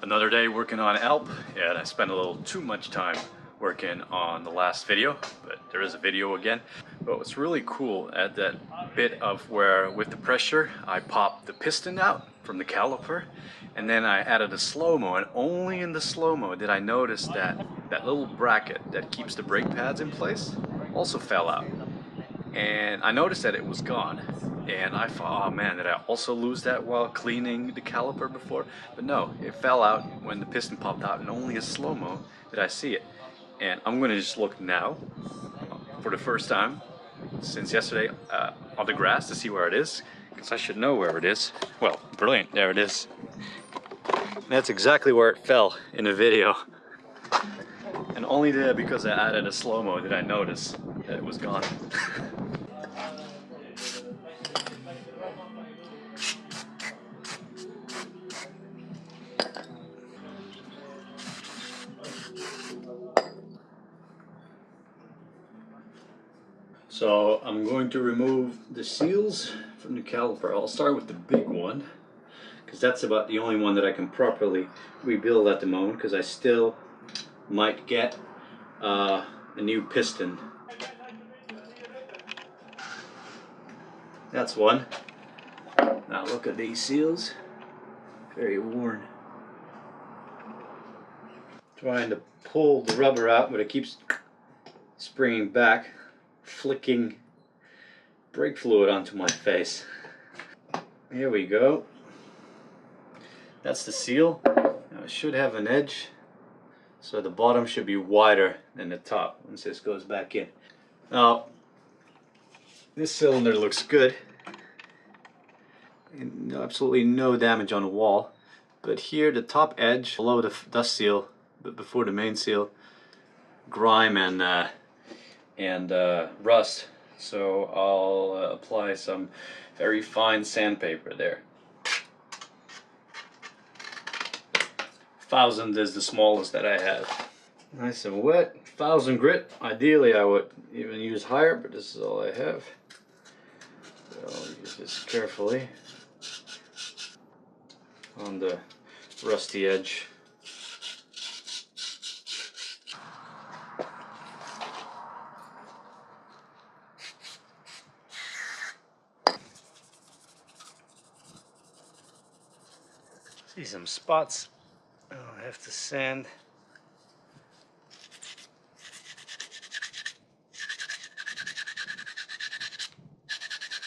Another day working on Alp, and I spent a little too much time working on the last video, but there is a video again. But what's really cool at that bit of where with the pressure I popped the piston out from the caliper, and then I added a slow-mo, and only in the slow-mo did I notice that that little bracket that keeps the brake pads in place also fell out. And I noticed that it was gone, and I thought, oh man, did I also lose that while cleaning the caliper before? But no, it fell out when the piston popped out, and only a slow-mo did I see it. And I'm gonna just look now for the first time since yesterday on the grass to see where it is, because I should know where it is. Well, brilliant, there it is. And that's exactly where it fell in the video. And only there, because I added a slow-mo, did I notice that it was gone. So I'm going to remove the seals from the caliper. I'll start with the big one, because that's about the only one that I can properly rebuild at the moment, because I still might get a new piston. That's one. Now look at these seals, very worn. Trying to pull the rubber out, but it keeps springing back, flicking brake fluid onto my face. Here we go. That's the seal. Now it should have an edge, so the bottom should be wider than the top once this goes back in. Now, this cylinder looks good. And absolutely no damage on the wall. But here, the top edge, below the dust seal, but before the main seal, grime and rust. So I'll apply some very fine sandpaper there. 1000 is the smallest that I have. Nice and wet. 1000 grit. Ideally I would even use higher, but this is all I have. So I'll use this carefully on the rusty edge. See some spots. Oh, I have to sand.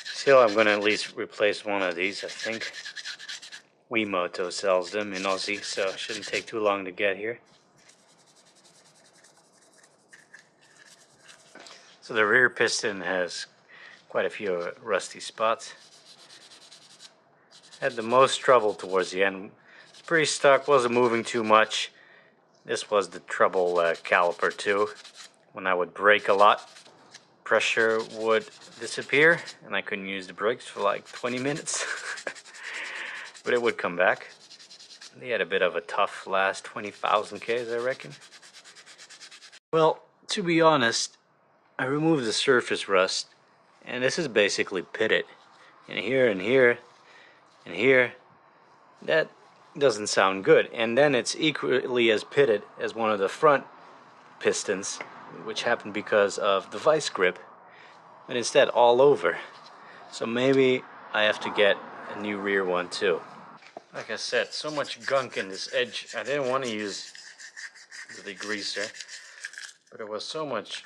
Still, I'm going to at least replace one of these, I think. Moto sells them in Aussie, so it shouldn't take too long to get here. So the rear piston has quite a few rusty spots. Had the most trouble towards the end. It's pretty stuck, wasn't moving too much. This was the trouble caliper too. When I would brake a lot, pressure would disappear and I couldn't use the brakes for like 20 minutes. But it would come back. They had a bit of a tough last 20,000 Ks, I reckon. Well, to be honest, I removed the surface rust, and this is basically pitted. And here and here and here, that doesn't sound good. And then it's equally as pitted as one of the front pistons, which happened because of the vice grip, but instead all over. So maybe I have to get a new rear one too. Like I said, so much gunk in this edge. I didn't want to use the degreaser, but there was so much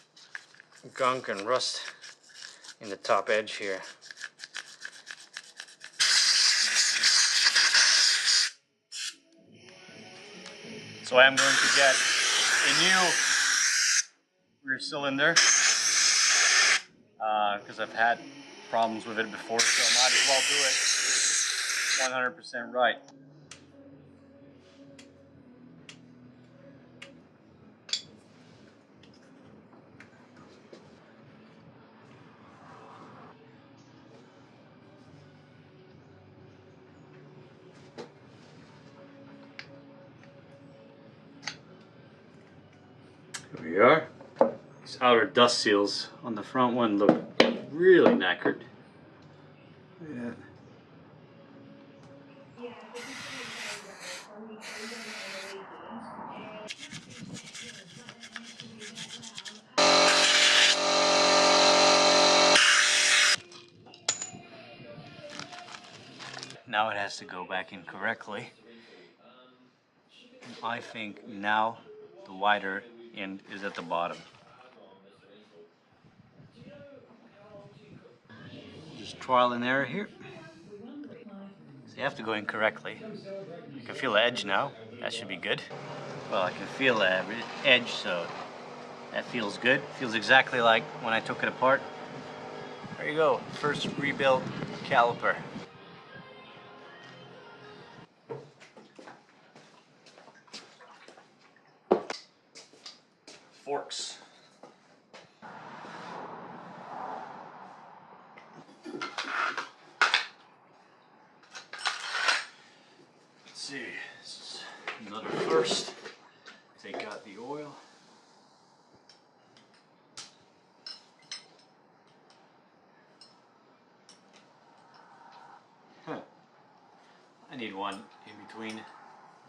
gunk and rust in the top edge here. So I am going to get a new rear cylinder because I've had problems with it before, so I might as well do it 100% right. Here we are. These outer dust seals on the front one look really knackered. Look at that. has to go back in correctly. I think now the wider end is at the bottom. Just trial and error here. So you have to go in correctly. You can feel the edge now. That should be good. Well, I can feel the edge, so that feels good. Feels exactly like when I took it apart. There you go, first rebuilt caliper. Forks. Let's see, this is another first. Take out the oil. I need one in between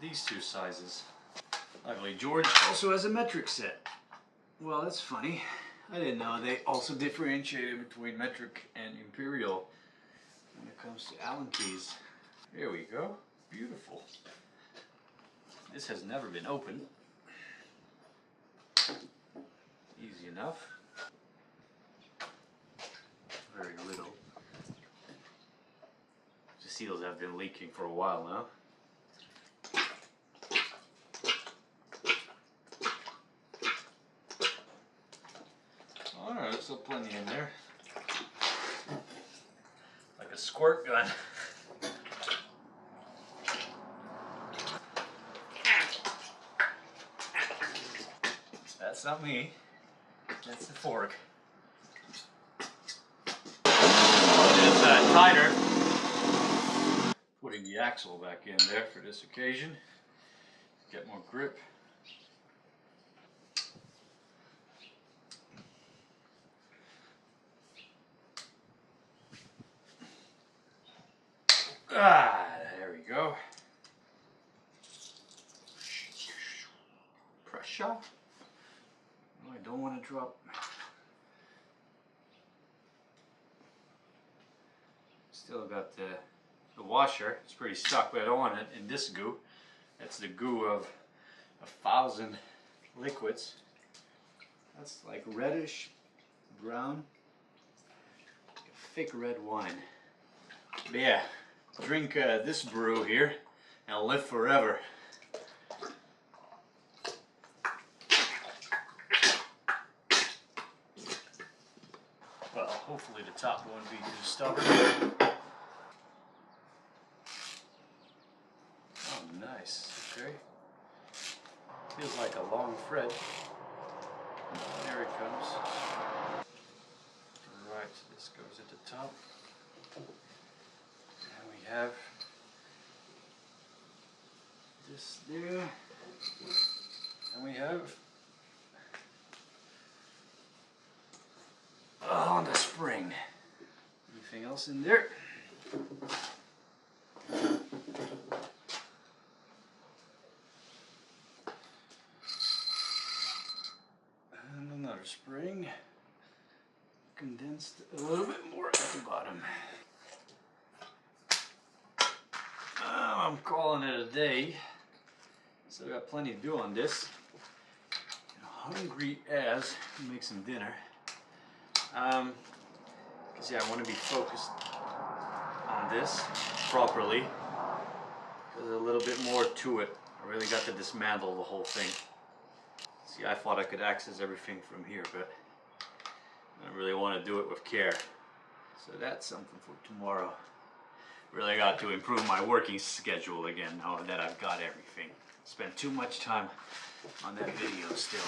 these two sizes. Luckily George also has a metric set. Well, that's funny. I didn't know they also differentiated between metric and imperial when it comes to Allen keys. Here we go. Beautiful. This has never been opened. Easy enough. Very little. The seals have been leaking for a while now. Alright, there's still plenty in there. Like a squirt gun. That's not me. That's the fork. It is tighter. Putting the axle back in there for this occasion. Get more grip. Ah, there we go. Pressure. Oh, I don't want to drop. Still got the washer. It's pretty stuck, but I don't want it in this goo. That's the goo of 1,000 liquids. That's like reddish brown, like a thick red wine. But yeah, drink this brew here and I'll live forever. Well, hopefully the top won't be too stubborn. Oh, nice. Okay. Feels like a long thread. There it comes. Right, this goes at the top. And we have this there. And we have a Honda spring. Anything else in there? And another spring. Condensed a little bit more at the bottom. I'm calling it a day. Still got plenty to do on this. Hungry as make some dinner. Because yeah, I want to be focused on this properly. There's a little bit more to it. I really got to dismantle the whole thing. See, I thought I could access everything from here, but I really want to do it with care. So that's something for tomorrow. Really got to improve my working schedule again now that I've got everything. Spent too much time on that video still.